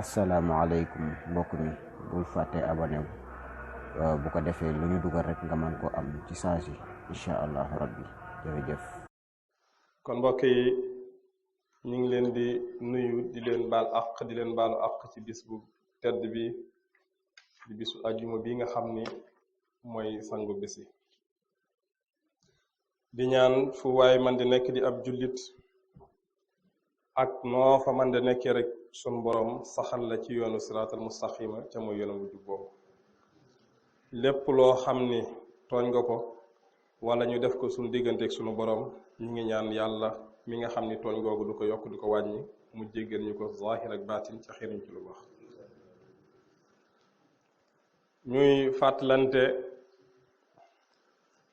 asalaamaaleykum mbokk mi bul fàtte abonné bu ko defee lu ñu dugal rek nga mën ko am ci saa si incha allahu rabbi jërëjëf. kon mbokk yi ñu ngi leen di nuyu di leen baal àq di leen baalu àq ci bis bu tedd bi di bisu ajjuma bi nga xam ni mooy sangu bisi di ñaan fu waaye man di nekk di ab jullit ak noo fa man di nekkee rek sun boroom saxal la ci yoonu siraatal mustaqima ca mooy yoonu bu jub boobu lépp loo xam ni tooñ nga ko wala ñu def ko suñu digganteeg sunu boroom ñu ngi ñaan yàlla mi nga xam ni tooñ googu du ko yokk du ko wàññi mu jéggal ñu ko zaahir ak baatin ca xiriñ ci lu wax ñuy fàttalante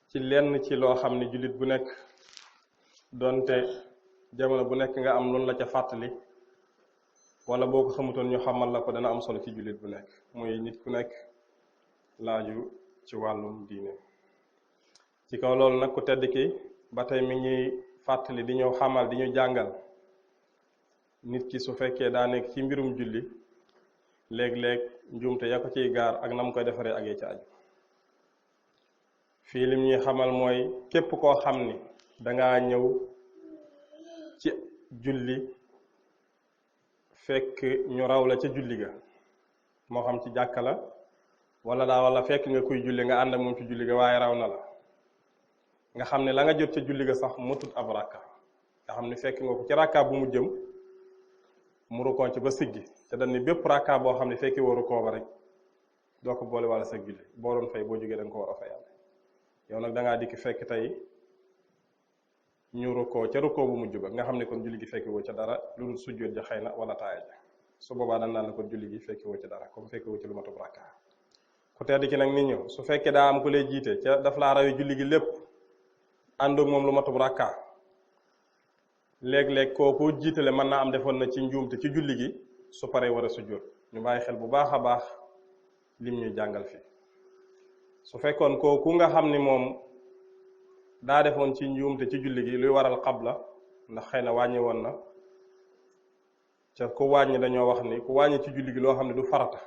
ci lenn ci loo xam ni jullit bu nekk donte jamono bu nekk nga am loolu la ca fàttali wala boo ko xamutoon ñu xamal la ko dana am solo ci jullit bu nekk muy nit ku nekk laaju ci wàllum diine ci kaw loolu nag ku tedd ki ba tey mi ñuy fàttali di ñëw xamal di ñu jàngal nit ki su fekkee daa nekk ci mbirum julli léeg-léeg njuumte ya ko ciy gaar ak na mu koy defaree ak ya ca aju fii lim ñuy xamal mooy képp koo xam ni dangaa ñëw ci julli fekk ñu raw la ca julli ga moo xam ci jàkka la wala fekk nga kuy julli nga ànd ak moom ci julli ga waaye raw na la nga xam ne la nga jot ca julli ga sax mutut ab rakka nga xam ne fekk nga ko ci rakka bu mu jëm mu rukoon ci ba siggi te dañ ni bépp rakka boo xam ne fekki waru koo ba rek doo ko boole wala sa julli boo doon fay boo jógee da nga ko war a fayal yow nag dangaa dikki fekk tey ñu rukkoo ca rukkoo bu mujj ba nga xam ne kon julli gi fekki woo ca dara lu dul sujjóot ja xëy na wala taaya ja su boobaa dañ naan la kon julli gi fekki woo ca dara comme fekki woo ca lu matub rakka ku tedd ki nag nit ñëw su fekkee daa am ku lay jiite ca daf laa rawee julli gi lépp àndoog moom lu matub rakka léeg-léeg kooku jiitale mën naa am defoon na ci njuumte ci julli gi su paree war a sujjóot ñu bàyyi xel bu baax a baax lim ñuy jàngal fii su fekkoon kooku nga xam ni moom daa defoon ci njuumte ci julli gi luy waral xabla ndax xëy na wàññi woon na ca ku wàññi dañoo wax ni ku wàññi ci julli gi loo xam ne du farata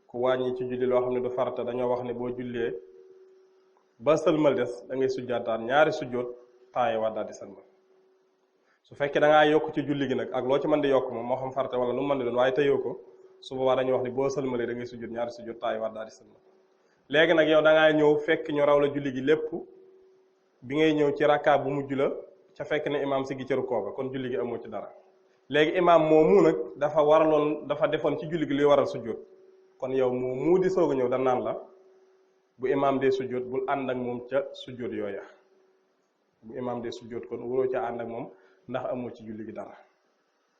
ku wàññi ci julli loo xam ne du farata dañoo wax ni boo jullee ba sëlmal des da ngay sujjaataan ñaari sujjóot taaye waat daal di sëlmal su fekkee da ngaa yokk ci julli gi nag ak loo ci mën di yokk moom moo xam farata wala lu mu mën di doon waaye teyoo ko su boobaa dañuy wax ni boo sëlmalee da ngay sujjóot ñaari sujjóot taaye waat daal di sëlmal léegi nag yow da ngaa ñëw fekk ñu raw la julli gi lépp bi ngay ñëw ci rakka bu mujj la ca fekk ne imaam si gi cëru kooba kon julli gi amoo ci dara léegi imaam moomu nag dafa defoon ci julli gi luy waral sujjóot kon yow mu di soog a ñëw da naan la bu imaam dee sujjóot bul ànd ak moom ca sujjóot yooya bu imaam dee sujjóot kon waroo ca ànd ak moom ndax amoo ci julli gi dara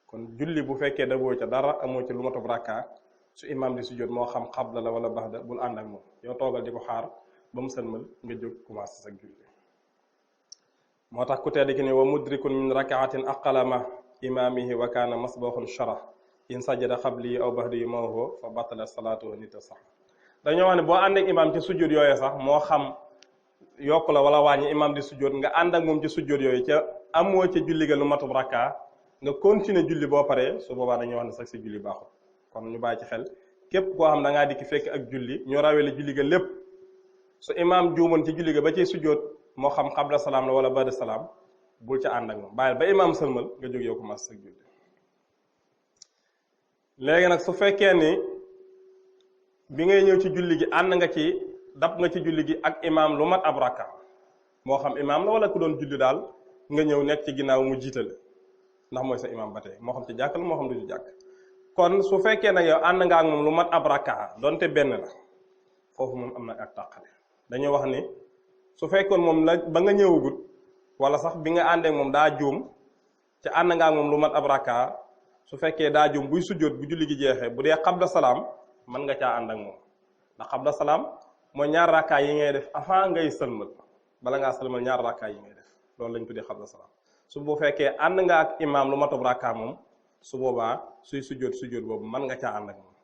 kon julli bu fekkee daboo ca dara amoo ci lu matub rakka su imaam di sujjóot moo xam xabla la wala baxda bul ànd ak moom yow toogal di ko xaar ba mu sëlmal nga jóg commencé sa julli moo tax ku tedd ki ni wa mudrikun min rakaatin aqalama imaamihi wa kaana masbaxun shara in sajada xabli aw baxdi mawho fa batala salaatu nita sax dañoo wax ne boo ànd ak imaam ci sujjóot yooyu sax moo xam yokk la wala wàññi imaam di sujjóot nga ànd ak moom ci sujjóot yooyu ca amoo ca julli ga lu matub rakka nga continuer julli boo paree su boobaa dañuy wax ne sax si julli baaxul kon ñu bàyyi ci xel képp koo xam da ngaa dikki fekk ak julli ñu rawee la julli ga lépp su imaam juumoon ci julli ga ba ciy sujjóot moo xam xabla salaam la wala bada salaam bul ca ànd ak moom bàyyil ba imaam sëlmal nga jóg yow commencé sa julli léegi nag su fekkee ni bi ngay ñëw ci julli gi ànd nga ci dab nga ci julli gi ak imaam lu mat ab rakka moo xam imaam la wala ku doon julli daal nga ñëw nekk ci ginnaaw mu jiitale ndax mooy sa imaam ba tey moo xam ci jàkk la moo xam du ci jàkk kon su fekkee nag yow ànd nga ak moom lu mat ab rakka donte benn la foofu moom am na ak tàqale dañoo wax ni su fekkoon moom la ba nga ñëwagut wala sax bi nga àndeek moom daa juum ci ànd nga ak moom lu mat ab rakka su fekkee daa juum buy sujjóot bu julli gi jeexee bu dee xabla salaam mën nga caa ànd ak moom ndax xabla salaam mooy ñaar rakka yi ngay def avant ngay sëlmal bala ngaa sëlmal ñaar rakka yi ngay def loolu lañ tuddee xabla salaam su bu fekkee ànd nga ak imaam lu matub rakka moom su boobaa suy sujjóot boobu mën nga caa ànd ak moom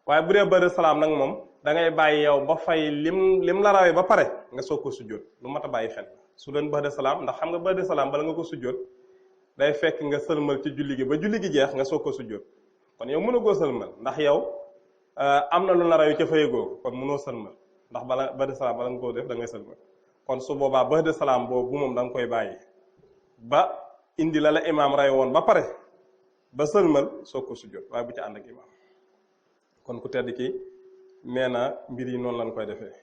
waaye bu dee bëri salaam nag moom da ngay bàyyi yow ba fay lim la rawee ba pare nga soog ko sujjóot lu mat a bàyyi xel su doon bëri salaam ndax xam nga bëri salaam bala nga ko sujjóot day fekk nga sëlmal ci julli gi ba julli gi jeex nga soog ko sujjóot kon yow mënagoo sëlmal ndax yow am na lu la rayu ca fayagoo kon mënoo sëlmal ndax ba'da salaam bala nga koo def da ngay sëlmal kon su boobaa ba'da salaam boobu moom da nga koy bàyyi ba indi la imaam ray woon ba pare ba sëlmal soog ko sujjóot waaye bu ci ànd ak imaam kon ku tedd ki nee na mbir yi noonu lañ koy defee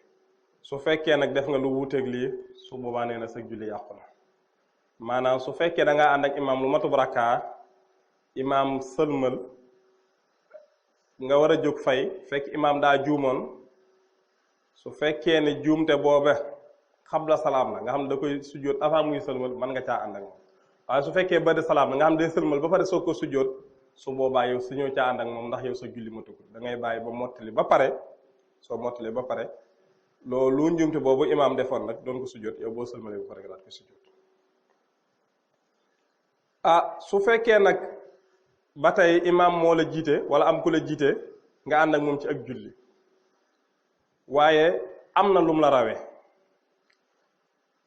su fekkee nag def nga lu wuuteeg lii su boobaa nee na sa julli yàqu na maanaam su fekkee da ngaa ànd ak imaam lu matub rakkaa imaam sëlmal nga war a jóg fay fekk imaam daa juumoon su fekkee ne juumte boobe xabla salaam la nga xam ne da koy sujjóot avant muy sëlmal mën nga caa ànd ak moom waaye su fekkee ba'da salaam la nga xam ne day sëlmal ba pare soog ko sujjóot su boobaa yow su ñëw caa ànd ak moom ndax yow sa julli matugul da ngay bàyyi ba mottali ba pare soo mottali ba pare loolu njuumte boobu imaam defoon nag doon ko sujjóot yow boo sëlmalee ba pare nga daat ko sujjóot su fekkee nag ba tey imaam moo la jiite wala am ku la jiite nga ànd ak moom ci ak julli waaye am na lum la rawee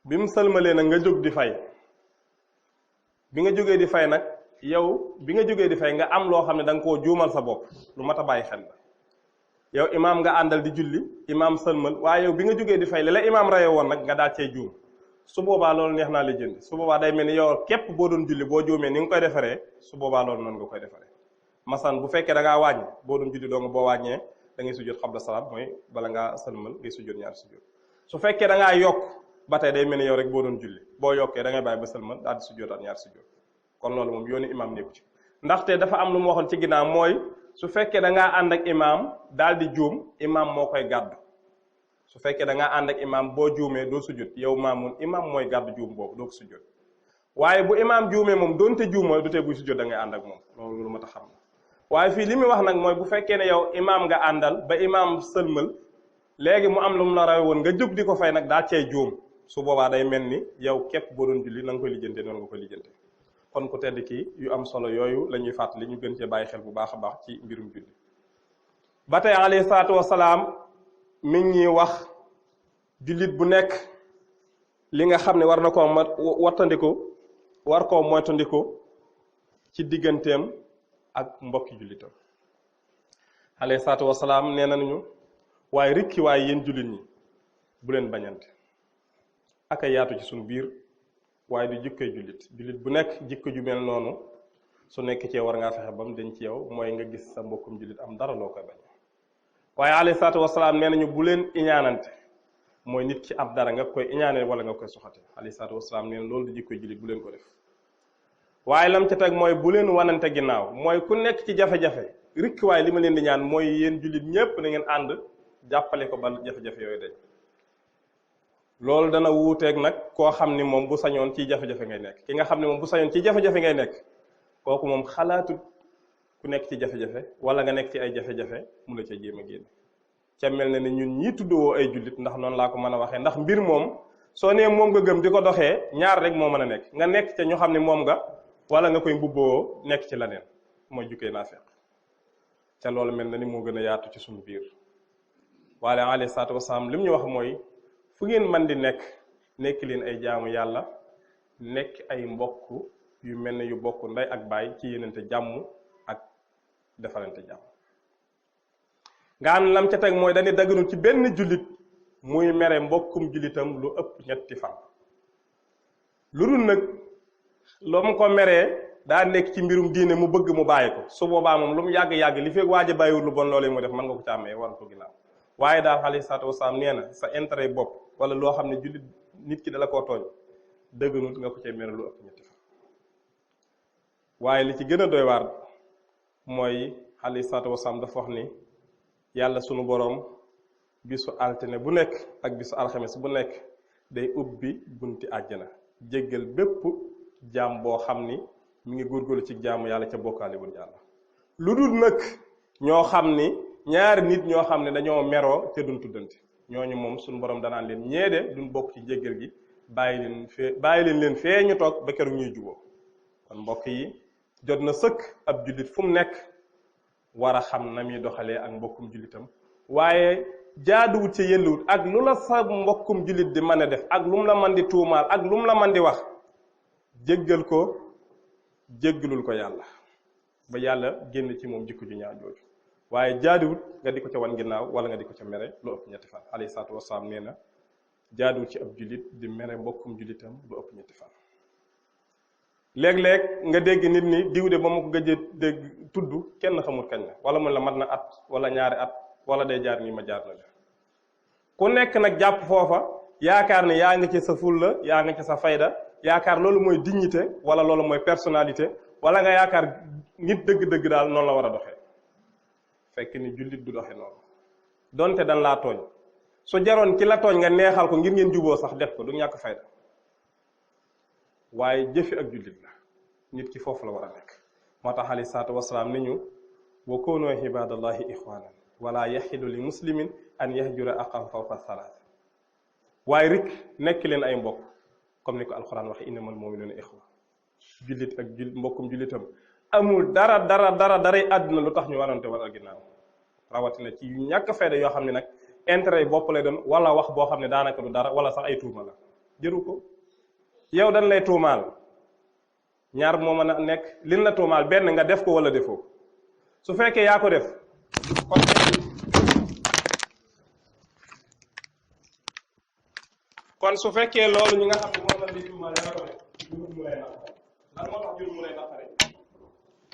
bi mu sëlmalee nag nga jóg di fay bi nga jógee di fay nag yow bi nga jógee di fay nga am loo xam ne da nga koo juumal sa bopp lu mat a bàyyi xel la yow imaam nga àndal di julli imaam sëlmal waaye yow bi nga jógee di fay li la imaam rawee woon nag nga daal cee juum su boobaa loolu neex naa la jënd su boobaa day mel ni yow képp boo doon julli boo juumee ni nga koy defaree su boobaa loolu noonu nga koy defaree masan bu fekkee da ngaa wàññi boo doon julli doo nga boo wàññee da ngay sujjóot xabla salaam mooy bala ngaa sëlmal ngay sujjóot ñaari sujjóot su fekkee da ngaa yokk ba tey day mel ni yow rek boo doon julli boo yokkee da ngay bàyyi ba sëlmal daal di sujjóotaat ñaari sujjóot kon loolu moom yoonu imaam nekku ci ndaxte dafa am lu mu waxoon ci ginnaaw mooy su fekkee da ngaa ànd ak imaam daal di juum imaam moo koy gàddu su fekkee da ngaa ànd ak imaam boo juumee doo sujjóot yow maamun imaam mooy gàddu juum boobu doo ko sujjóot waaye bu imaam juumee moom doonte juum mooy du tee buy sujjóot da ngay ànd ak moom loolu lu ma tax xam na waaye fii li muy wax nag mooy bu fekkee ne yow imaam nga àndal ba imaam sëlmal léegi mu am lu mu la rawe woon nga jóg di ko fay nag daa cee juum su boobaa day mel ni yow képp boo doon julli na nga koy lijjante noonu nga koy lijjante kon ku tedd kii yu am solo yooyu la ñuy fàttali ñu gën cee bàyyi xel bu baax a baax ci mbirum julli ba tey alayhi salaatu wasalaam mi ngi wax jullit bu nekk li nga xam ne war na koo wattandiku war koo moytandiku ci digganteem ak mbokki jullitam alayhi salaatu wasalaam nee nañu waaye rikki waaye yéen jullit ñi bu leen bañante ak a yaatu ci suñu biir waaye du jikkoy jullit bu nekk jikko ju mel noonu su nekk ci war ngaa fexe ba mu den ci yow mooy nga gis sa mbokkum jullit am dara loo koy bañ waaye alayhi salaatu wasalaam nee nañu bu leen iñaanante mooy nit ki ab dara nga koy iñaane wala nga koy soxate alayhi salaatu wasalaam nee na loolu di jikkoy jullit bu leen ko def waaye lam ca teg mooy bu leen wanante ginnaaw mooy ku nekk ci jafe-jafe rikk waaye li ma leen di ñaan mooy yéen jullit ñépp na ngeen ànd jàppale ko ba jafe-jafe yooyu dañ loolu dana wuuteeg nag koo xam ni moom bu sañoon ci jafe-jafe ngay nekk ki nga xam ne moom bu sañoon ci jafe-jafe ngay nekk kooku moom xalaatut ku nekk ci jafe-jafe wala nga nekk ci ay jafe-jafe mu la ca jéem a génn ca mel na ne ñun ñii tuddoo ay jullit ndax noonu laa ko mën a waxee ndax mbir moom soo nee moom nga gëm di ko doxee ñaar rek moo mën a nekk nga nekk ca ñu xam ne moom nga wala nga koy mbubboo nekk ci leneen mooy jukkee naa feq ca loolu mel na ni moo gën a yaatu ci suñu biir waale alayhi salaatu wasalaam li mu ñu wax mooy fu ngeen man di nekk leen ay jaamu yàlla nekk ay mbokk yu mel ne yu bokk ndey ak baay ci yéenante jàmm ak defalante jàmm nga am lam ca teg mooy dañuy dagganul ci benn jullit muy mere mbokkum jullitam lu ëpp ñetti fan lu dul nag loo mu ko meree daa nekk ci mbirum diine mu bëgg mu bàyyi ko su boobaa moom lu mu yàgg-yàgg li fekk waaj a bàyyiwul lu bon loolu mu def mën nga ko ci amee war ko ginnaaw waaye daal alayhi salaatu wasalaam nee na sa intérêt bopp wala loo xam ne jullit nit ki dala koo tooñ dëgganut nga ko cay mere lu ëpp ñetti fan waaye li ci gën a doy waar mooy alayhi salaatu wasalaam dafa wax ni yàlla sunu boroom bisu altine bu nekk ak bisu alxames bu nekk day ubbi bunti àjjana jéggal bépp jaam boo xam ni mi ngi góorgóorlu ci jaamu yàlla ca bokkaale bul yàlla lu dul nag ñoo xam ni ñaari nit ñoo xam ne dañoo meroo te duñ tuddante ñooñu moom suñu borom danaan leen ñeede duñ bokk ci jéggal gi bàyyi leen fee ñu toog ba keroog ñuy juboo kon mbokk yi jot na sëkk ab jullit fu mu nekk war a xam na muy doxalee ak mbokkum jullitam waaye jaaduwut ci yelluwut ak lu la sa mbokkum jullit di mën a def ak lu mu la mën di tuumaal ak lu mu la mën di wax jéggal ko jéggalul ko yàlla ba yàlla génn ci moom jikko ju ñaaw jooju waaye jaaduwut nga di ko ca wan ginnaaw wala nga di ko ca mere lu ëpp ñetti fan alayhi salaatu wasalaam nee na jaaduwut ci ab jullit di mere mbokkum jullitam lu ëpp ñetti fan léeg-léeg nga dégg nit ni diw de ba ma ko gëj a dégg tudd kenn xamul kañ la wala mun la mat na at wala ñaari at wala day jaar nii ma jaar na la ku nekk nag jàpp foofa yaakaar ne yaa ngi ci sa fulla yaa ngi ci sa fayda yaakaar loolu mooy dignité wala loolu mooy personnalité wala nga yaakaar nit dëgg-dëgg daal noonu la war a doxee fekk ni jullit du doxe noonu donte dan laa tooñ su jaroon ki la tooñ nga neexal ko ngir ngeen juboo sax def ko du ñàkk fayda waaye jëfi ak jullit la nit ki foofu la war a nekk moo tax alayhi salaatu wasalaam ni ñu wa koonoo ibadallahi ixwanan wala yaxidu li muslimin an yahjura aqahu fawqa salaat waaye rek nekk leen ay mbokk comme ni ko alquran waxe innamal mu'minuna ixwa jullit ak mbokkum jullitam amul daray àdduna lu tax ñu warante war ginnaaw rawatina ci yu ñàkk fayda yoo xam ne nag intérêt yi bopp lay doon wala wax boo xam ne daanaka du dara wala sax ay tuuma la jëru ko yow dañ lay tuumaal ñaar moo mën a nekk liñ la tuumaal benn nga def ko wala defoo su fekkee yaa ko def kon su fekkee loolu ñi nga xam ne moom la di tuumaal yaa ko def jurul mu lay naqare lan moo tax jurul mu lay naqare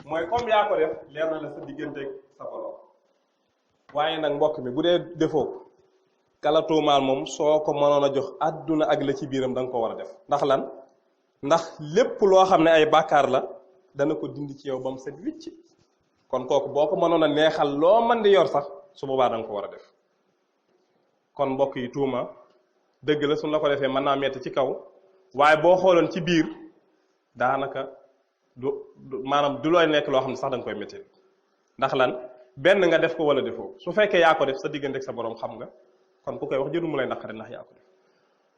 mooy comme yaa ko def leer na la sa digganteeg sa borom waaye nag mbokk mi bu dee defoo ko kala tuumaal moom soo ko mënoon a jox àdduna ak la ci biiram da nga ko war a def ndax lan ndax lépp loo xam ne ay bàkkaar la dana ko dindi ci yow ba mu set wicc kon kooku boo ko mënoon a neexal loo mën di yor sax su boobaa da nga ko war a def kon mbokk yi tuuma dëgg la suñ la ko defee mën naa metti ci kaw waaye boo xooloon ci biir daanaka maanaam du looy nekk loo xam ne sax da nga koy métti ndax lan benn nga def ko wala defoo su fekkee yaa ko def sa diggante ak sa borom xam nga kon ku koy wax jëru mu lay naqari ndax yaa ko def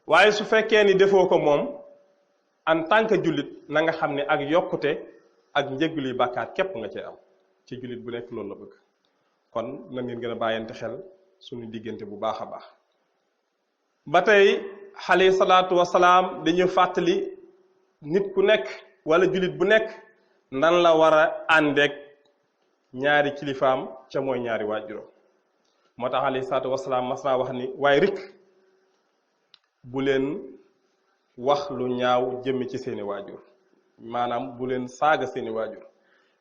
waaye su fekkee ni defoo ko moom en tant que jullit na nga xam ne ak yokkute ak njëggul yi bàkkaar képp nga cee am ci jullit bu nekk loolu la bëgg kon na ngeen gën a bàyyante xel suñu diggante bu baax a baax ba tey alayhi salaatu wasalaam dañu fàttali nit ku nekk wala jullit bu nekk nan la war a àndeek ñaari kilifaam ca mooy ñaari waajuram moo tax alayhi salaatu wasalaam mas naa wax ni waaye rik bu leen wax lu ñaaw jëmmi ci seeni waajur maanaam bu leen saaga seeni waajur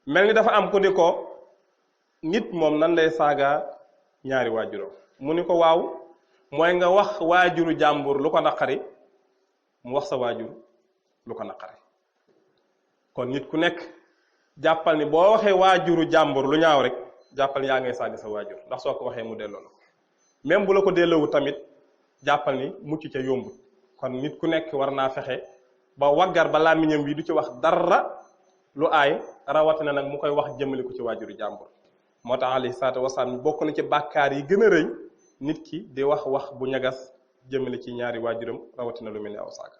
mel ni dafa am ku ni ko nit moom nan lay saaga ñaari waajuram mu ni ko waaw mooy nga wax waajuru jàmbur lu ko naqari mu wax sa waajur lu ko naqari kon nit ku nekk jàppal ni boo waxee waajuru jàmbur lu ñaaw rek jàppal ni yaa ngay saaga sa waajur ndax soo ko waxee mu delloo la ko même bu la ko delloowu tamit jàppal ni mucc ca yombut kon nit ku nekk war naa fexe ba waggar ba làmmiñam bi du ci wax dara lu aay rawatina nag mu koy wax jëmale ko ci waajuru jàmbur moo tax alayhi salaatu wasalaam bokk na ci bàkkaar yi gën a rëy nit ki di wax bu ñagas jëmale ci ñaari waajuram rawatina lu mel ni aw saaga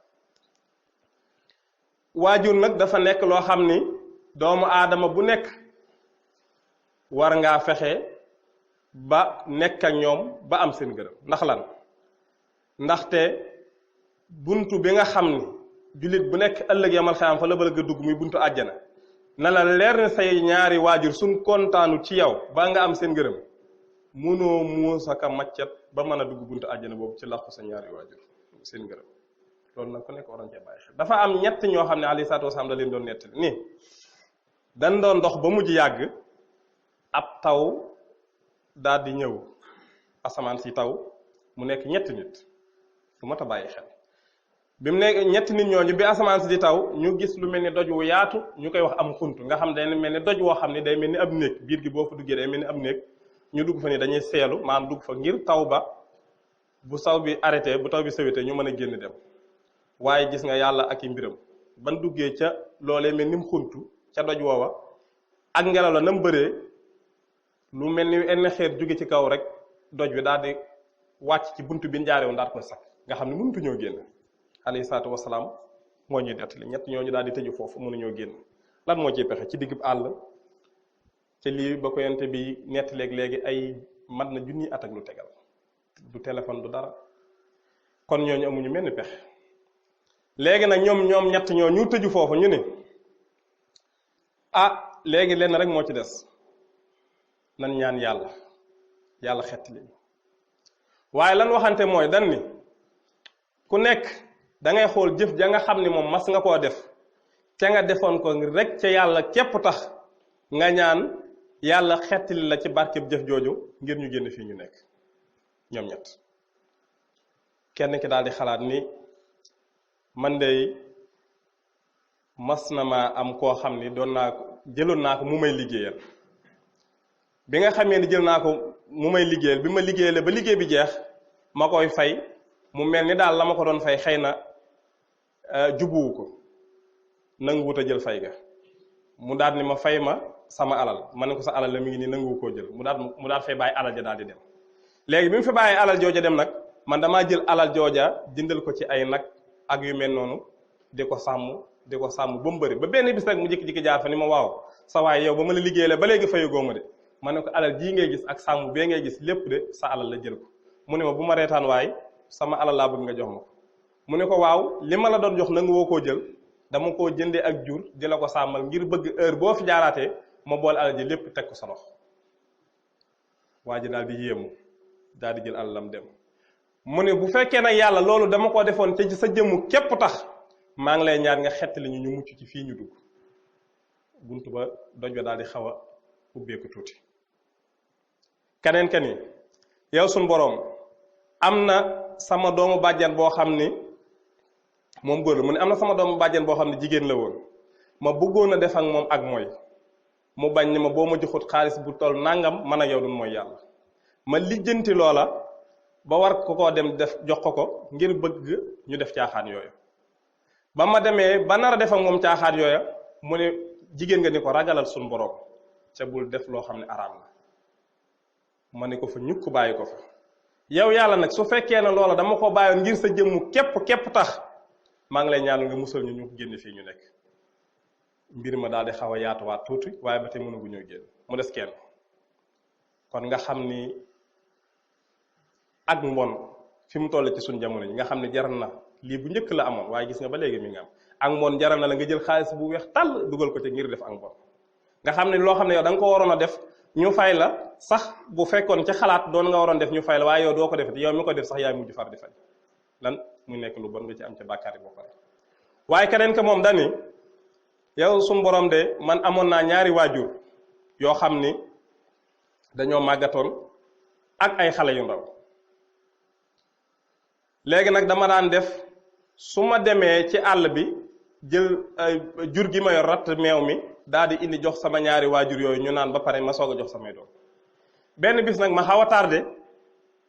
waajur nag dafa nekk loo xam ni doomu aadama bu nekk war ngaa fexe ba nekk ak ñoom ba am seen gërëm ndax lan ndaxte buntu bi nga xam ni jullit bu nekk ëllëg yamal xayaam fa la bëgg a dugg muy buntu àjjana na la leer ne say ñaari waajur suñ kontaanu ci yow ba nga am seen gërëm munoo muusaka maccet ba mën a dugg buntu àjjana boobu ci làqu sa ñaari waajur seen gërëm loolu nag ku nekk waroon cee bàyyi xel dafa am ñett ñoo xam ne alayhi salaatu wasalaam da leen doon nettali nii dañ doon dox ba mujj yàgg ab taw daal di ñëw asamaan si taw mu nekk ñetti nit lu mat a bàyyi xel bi mu nekk ñetti nit ñooñu bi asamaan si di taw ñu gis lu mel ni doj wu yaatu ñu koy wax am xunt nga xam day mel ni doj woo xam ne day mel ni ab néeg biir gi boo fa duggee day mel ni ab néeg ñu dugg fa ni dañuy seelu maanaam dugg fa ngir taw ba bu saw bi arrêté bu taw bi sawetee ñu mën a génn dem waaye gis nga yàlla ak i mbiram ban duggee ca loolee mel ni mu xuntu ca doj woowa ak ngelaw la nam bëree lu mel ni enn xeer jóge ci kaw rek doj wi daal di wàcc ci buntu bi njaarew ndaat koy sakk nga xam ne mënutu ñoo génn alayhi salaatu wasalaam moo ñuy nettali ñett ñooñu daal di tëju foofu mënuñoo génn lan moo ciy pexe ci diggub àll te lii ba ko yente bi nettaleeg léegi ay mat na junni at ak lu tegal du téléphone du dara kon ñooñu amuñu mel ni pexe léegi nag ñoom ñett ñoo ñu tëju foofu ñu ne léegi lenn rek moo ci des nan ñaan yàlla xetti li waaye lan waxante mooy dan ni ku nekk da ngay xool jëf ja nga xam ni moom mas nga koo def ca nga defoon ko rek ca yàlla képp tax nga ñaan yàlla xettali la ci barkeb jëf jooju ngir ñu génn fii ñu nekk ñoom ñett kenn ki daal di xalaat ni man de mas na ma am koo xam ni jëloon naa ko mu may liggéeyal bi nga xamee ni jël naa ko mu may liggéeyal bi ma liggéeyale ba liggéey bi jeex ma koy fay mu mel ni daal la ma ko doon fay xëy na jubuwu ko nanguwut a jël fay ga mu daal ni ma fay ma sama alal ma ne ko sa alal la mi ngi nii nanguwu koo jël mu daal fay bàyyi alal ja daal di dem léegi bi mu fi bàyyi alal jooja dem nag man damaa jël alal jooja jëndal ko ci ay nag ak yu mel noonu di ko sàmm ba mu bëri ba benn bis rek mu jékki-jékki jaar fa ni ma waaw sa waay yow ba ma la liggéeyale ba léegi fayu góoma de ma ne ko alal jii ngay gis ak sàmm bee ngay gis lépp de sa alal la jël ko mu ne ma bu ma reetaan waay sama alal laa bëgg nga jox ma ko mu ne ko waaw li ma la doon jox nangu woo koo jël dama koo jëndee ak jur di la ko sàmmal ngir bëgg heure boo fi jaaraatee ma boole alal ji lépp teg ko sa loxo waa ji daal di yéemu daal di jël alalam dem mu ne bu fekkee nag yàlla loolu dama ko defoon ci sa jëmmu képp tax maa ngi lay ñaan nga xettali ñu mucc ci fii ñu dugg buntu ba doj ba daal di xaw a ubbeeku tuuti keneen ka ni yow suñ boroom am na sama doomu bàjjan boo xam ni moom góor la mu ne am na sama doomu bàjjan boo xam ne jigéen la woon ma bëggoon a def ak moom ak mooy mu bañ ni ma boo ma joxut xaalis bu toll nangam man ak yow dun mooy yàlla ma lijjanti loola ba war ko koo dem def jox ko ngir bëgg ñu def caaxaan yooyu ba ma demee ba nar a def ak moom caaxaan yooya mu ne jigéen nga ni ko ragalal suñ boroom ca bul def loo xam ne araam la ma ne ko fa ñukk bàyyi ko fa yow yàlla nag su fekkee ne loola dama ko bàyyoon ngir sa jëmmu képp tax maa ngi lay ñaan nga musal ñu génn fii ñu nekk mbir ma daal di xaw a yaatuwaat tuuti waaye ba tey mënagu ñoo génn mu des kenn kon nga xam ni ak mbon fi mu toll ci suñ jamono yi nga xam ne jaral na lii bu njëkk la amoon waaye gis nga ba léegi mi nga am ak mbon jaral na la nga jël xaalis bu weex tàll dugal ko ci ngir def ak mbon nga xam ne loo xam ne yow da nga ko waroon a def ñu fay la sax bu fekkoon ci xalaat doon nga waroon def ñu fay la waaye yow doo ko defati yow mi ko def sax yaay mujj far di fay lan mu nekk lu bon nga ci am ca bàkkaar yi boo pare waaye keneen ka moom dani yow suñu borom de man amoon naa ñaari waajur yoo xam ni dañoo màggatoon ak ay xale yu ndaw léegi nag dama daan def su ma demee ci àll bi jël jur gi ma yor ratt meew mi daal di indi jox sama ñaari waajur yooyu ñu naan ba pare ma soog a jox samay doom benn bis nag ma xaw a tardé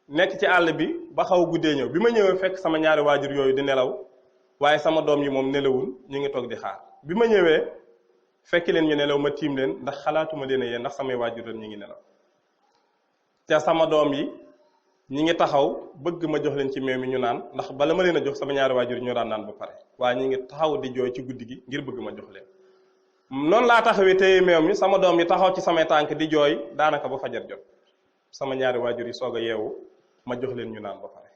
nekk ci àll bi ba xaw a guddee ñëw bi ma ñëwee fekk sama ñaari waajur yooyu di nelaw waaye sama doom yi moom nelawul ñu ngi toog di xaar bi ma ñëwee fekk leen ñu nelaw ma tiim leen ndax xalaatuma leen yéen ndax samay waajur leen ñu ngi nelaw te sama doom yi ñi ngi taxaw bëgg ma jox leen ci meew mi ñu naan ndax bala ma leen a jox sama ñaari waajur ñoo daan naan ba pare waaye ñi ngi taxaw di jooy ci guddi gi ngir bëgg ma jox leen noonu laa taxawee téye meew mi sama doom yi taxaw ci samay tànk di jooy daanaka ba fajar jot sama ñaari waajur yi soog a yeewu ma jox leen ñu naan ba pare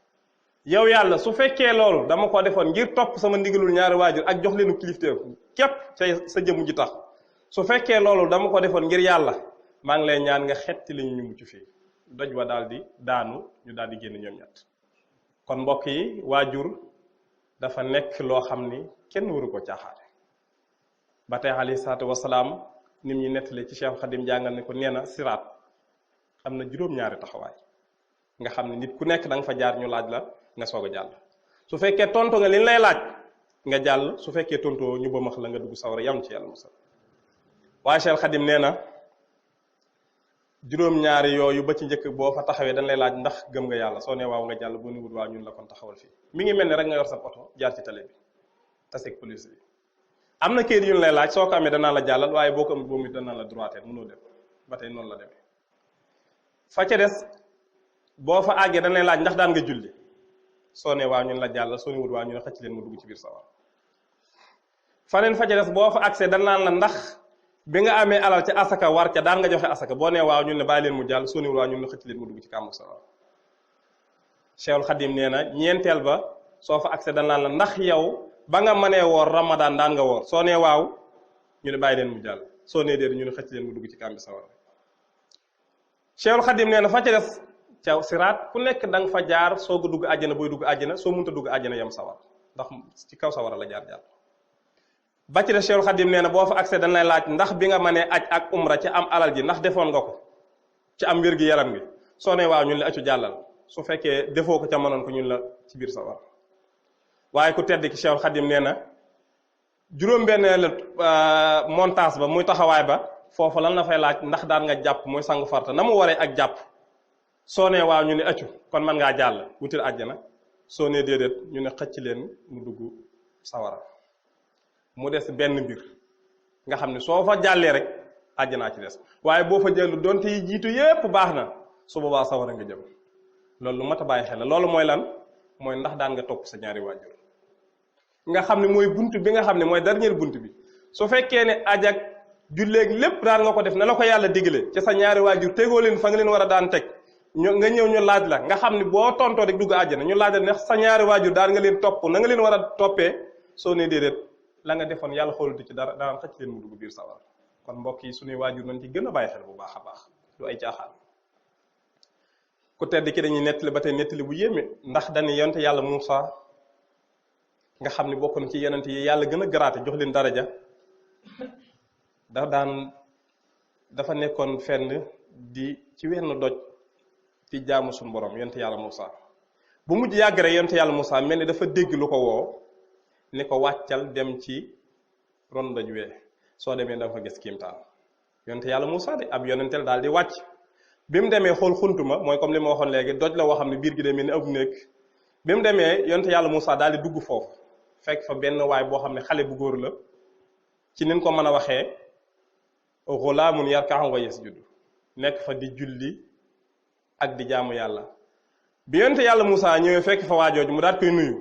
yow yàlla su fekkee loolu dama ko defoon ngir topp sama ndigalul ñaari waajur ak jox leenu kilifteef képp ca sa jëmu ji tax su fekkee loolu dama ko defoon ngir yàlla maa ngi lay ñaan nga xetti li ñu mucc fii doj wa daal di daanu ñu daal di génn ñoom ñett kon mbokk yi waajur dafa nekk loo xam ni kenn waru ko caaxaate ba tey alayhi salaatu wasalaam nim ñu nettali ci Cheikh Khadim jàngal ne ko nee na siraat am na juróom-ñaari taxawaay nga xam ne nit ku nekk da nga fa jaar ñu laaj la nga soog a jàll su fekkee tontu nga liñ lay laaj nga jàll su fekkee tontoo ñu ba max la nga dugg sawara yam ci yàlla musal waaye Cheikh Khadim nee na juróom-ñaari yooyu ba ci njëkk boo fa taxawee dañ lay laaj ndax gëm nga yàlla soo nee waaw nga jàll boo ni wut waaw ñun la kon taxawal fii mi ngi mel ni rek nga yor sa oto jaar ci tali bi taseeg police bi am na kayit yu ñu lay laaj soo ko amee danaa la jàllal waaye boo ko amee boobu danaa la droité mënoo dem ba tey noonu la demee fa ca des boo fa àggee dañ lay laaj ndax daan nga julli soo nee waaw ñun la jàllal soo ni wut waaw ñu ne xëcc leen mu dugg ci biir sawar faneen fa ca des boo fa accès dañ naan la ndax bi nga amee alal ci asaka war ca daan nga joxe asaka boo nee waaw ñun ne bàyyi leen mu jàll soo ni wut waaw ñun ne xëcc leen mu dugg ci kàmbu sawar Cheikhul Khadim nee na ñeenteel ba soo fa accès dañ naan la ndax yow ba nga mënee woor ramadan daan nga woor soo nee waaw ñu ne bàyyi leen mu jàll soo nee déedéet ñu ne xëcc leen mu dugg ci kàmbi sawara Cheikhul Khadim nee na fa ca des ca siraat ku nekk da nga fa jaar soog a dugg àjjana booy dugg àjjana soo mënta dugg àjjana yem sawar ndax ci kaw sawara la jaar ba ci des Cheikhul Khadim nee na boo fa accès dañ lay laaj ndax bi nga mënee aj ak umra ci am alal ji ndax defoon nga ko ci am wér gi yaram gi soo ne waaw ñun la accu jàllal su fekkee defoo ko ca mënoon ko ñun la ci biir sawar waaye ku tedd ki Cheikhul Khadim nee na juróom-benn montage ba muy taxawaay ba foofu lan la fay laaj ndax daan nga jàpp mooy sangu farta na mu waree ak jàpp soo nee waaw ñu ne accu kon mën ngaa jàll wutil àjjana soo nee déedéet ñu ne xëcc leen mu dugg sawara mu des benn mbir nga xam ne soo fa jàllee rek àjjanaa ci des waaye boo fa jëlu donte yi jiitu yépp baax na su boobaa sawara nga jëm loolu lu mat a bàyyi xel la loolu mooy lan mooy ndax daan nga topp sa ñaari waajur nga xam ne mooy bunt bi nga xam ne mooy dernier bunt bi su fekkee ne aj ak julleeg lépp daan nga ko def na la ko yàlla digle ci sa ñaari waajur tegoo leen fa nga leen war a daan teg nga ñëw ñu laaj la nga xam ne boo tontoo rek dugg àjjana ñu laaj la ne sa ñaari waajur daan nga leen topp na nga leen war a toppee soo ne déedéet la nga defoon yàlla xoolatu ci dara daan xëcc leen mu dugg biir sawar kon mbokk yi suñuy waajur nañ ci gën a bàyyi xel bu baax a baax lu ay caaxaan ku tedd ki dañuy nettali ba tey nettali bu yéeme ndax dañuy yonte yàlla Muusa nga xam ne bokk na ci yonent yi yàlla gën a garaate jox leen daraja dafa nekkoon fenn di ci wenn doj di jaamu suñu borom yonte yàlla Muusa bu mujj yàgg rek yonte yàlla Muusa mel ni dafa dégg lu ko woo ni ko wàccal dem ci ron doj wee soo demee da nga fa gis kiimtaan yonte yàlla Muusa de ab yonenteel daal di wàcc bi mu demee xool xuntuma mooy comme li ma waxoon léegi doj la woo xam ne biir gi day mel ni ab néeg bi mu demee yonte yàlla Muusa daal di dugg foofu fekk fa benn waay boo xam ne xale bu góor la ci nin ko mën a waxee ghulaamun yarka'u wa yasjudu nekk fa di julli ak di jaamu yàlla bi yonte yàlla Muusa ñëwee fekk fa waajooju mu daat koy nuyu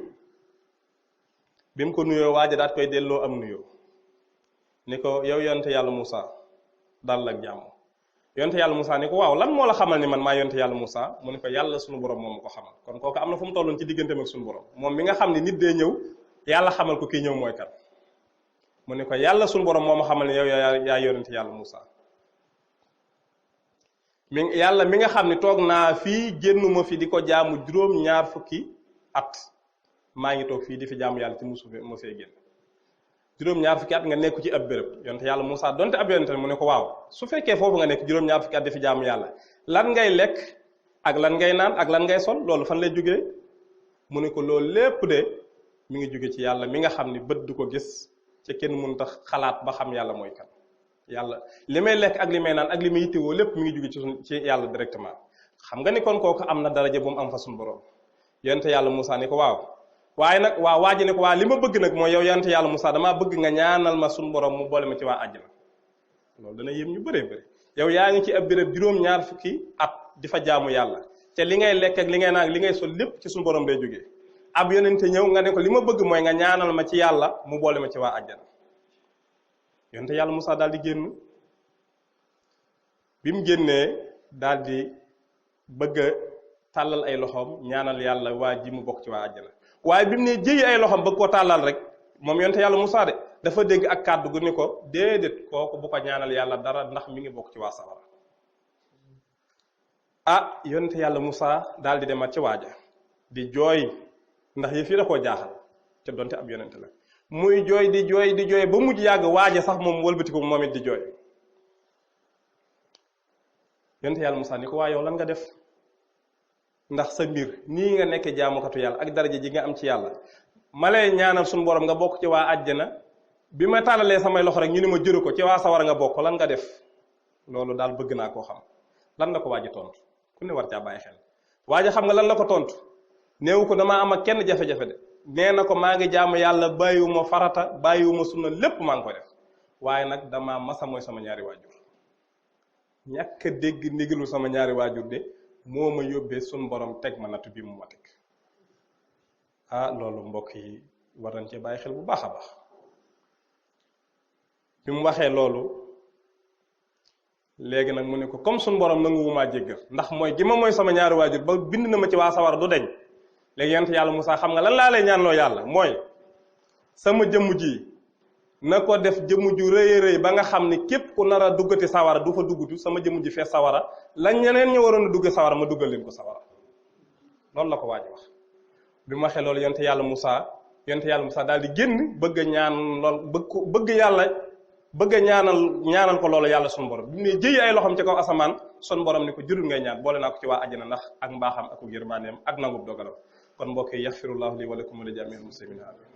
bi mu ko nuyoo waaja daat koy delloo am nuyoo ni ko yow yonte yàlla Muusa dal ak jàmm yonte yàlla Muusa ni ko waaw lan moo la xamal ni man maa yonte yàlla Muusa mu ne ko yàlla suñu borom moom ko xamal kon kooku am na fu mu tolloon ci digganteem ak suñu borom moom mi nga xam ne nit dee ñëw yàlla xamal ko kii ñëw mooy kan mu ne ko yàlla suñu borom moo ma xamal ne yow yaa yonente yàlla Muusa yàlla mi nga xam ne toog naa fii génnuma fi di ko jaamu juróom-ñaar fukki at maa ngi toog fii di fi jaamu yàlla ci musu ma fee génn juróom-ñaar fukki at nga nekk ci ab béréb yonte yàlla Muusa donte ab yonente mu ne ko waaw su fekkee foofu nga nekk juróom-ñaar fukki at di fi jaamu yàlla lan ngay lekk ak lan ngay naan ak lan ngay sol loolu fan lay jógee mu ne ko loolu lépp de mi ngi jóge ci yàlla mi nga xam ne bët du ko gis ci kenn mënut tax xalaat ba xam yàlla mooy kan yàlla li may lekk ak li may naan ak li may yittewoo lépp mi ngi jóge ci yàlla directement xam nga ni kon kooku am na daraja bu mu am fa suñu borom yonte yàlla Muusa ni ko waaw waaye nag waaw waa ji ne ko waa li ma bëgg nag mooy yow yonte yàlla Muusa damaa bëgg nga ñaanal ma suñu borom mu boole ma ci waa àjjana loolu dana yéem ñu bëree bëri yow yaa ngi ci ab béréb juróom-ñaar fukki at di fa jaamu yàlla te li ngay lekk ak li ngay naan ak li ngay sol lépp ci suñu borom day jógee ab yonente ñëw nga ne ko li ma bëgg mooy nga ñaanal ma ci yàlla mu boole ma ci waa àjjana yonte yàlla Muusa daal di génn bi mu génnee daal di bëgg a tàllal ay loxoom ñaanal yàlla waa ji mu bokk ci waa àjjana waaye bi mu ne jëyi ay loxoom bëgg koo tàllal rek moom yonte yàlla Muusa de dafa dégg ak kàddu gu ni ko déedéet kooku bu ko ñaanal yàlla dara ndax mi ngi bokk ci waa sawara ah yonte yàlla Muusa daal di demat ci waaja di jooy ndax yëf yi da koo jaaxal te donte ab yonente la muy jooy di jooy ba mujj yàgg waaje sax moom wëlbati ko moom it di jooy yonte yàlla Muusa ni ko waa yow lan nga def ndax sa mbir nii nga nekk jaamukatu yàlla ak daraja ji nga am ci yàlla ma lay ñaanal suñu borom nga bokk ci waa àjjana bi ma tàllalee samay loxo rek ñu ni ma jëru ko ci waa sawara nga bokk lan nga def loolu daal bëgg naa koo xam lan la ko waaji tontu ku ne war caa bàyyi xel waaji xam nga lan la ko tontu néewu ko damaa am ak kenn jafe-jafe de nee na ko maa ngi jaamu yàlla bàyyiwuma farata bàyyiwuma sunna lépp maa ngi ko def waaye nag damaa masa mooy sama ñaari waajur ñàkk a dégg ndigalu sama ñaari waajur de moo ma yóbbee suñ borom teg ma nattu bi mu ma teg ah loolu mbokk yi war nañ cee bàyyi xel bu baax a baax bi mu waxee loolu léegi nag mu ne ko comme suñ borom nanguwumaa jéggal ndax mooy gi ma mooy sama ñaari waajur ba bind na ma ci waa sawara du deñ léegi yonent yàlla Muusa xam nga lan laa lay ñaanloo yàlla mooy sama jëmm ji na ko def jëmm ju rëy rëy ba nga xam ni képp ku nar a duggati sawara du fa duggutu sama jëmm ji fees sawara la ñeneen ñu waroon a dugg sawara ma duggal leen ko sawara loolu la ko waaj wax bi mu waxee loolu yonte yàlla Moussa daal di génn bëgg a ñaan lool bëgg a ñaanal ko loolu yàlla sunu borom bi mu ne jëyi ay loxam ci kaw asamaan sunu borom ni ko jurul ngay ñaan boole naa ko ci waa àjjana ndax ak mbaaxam ak yërmandeem ak nangub dogalam kon mbokk yi yaxfirullahu li wa lakum wa li jamiil muslimin amin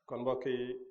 kon mbokk yi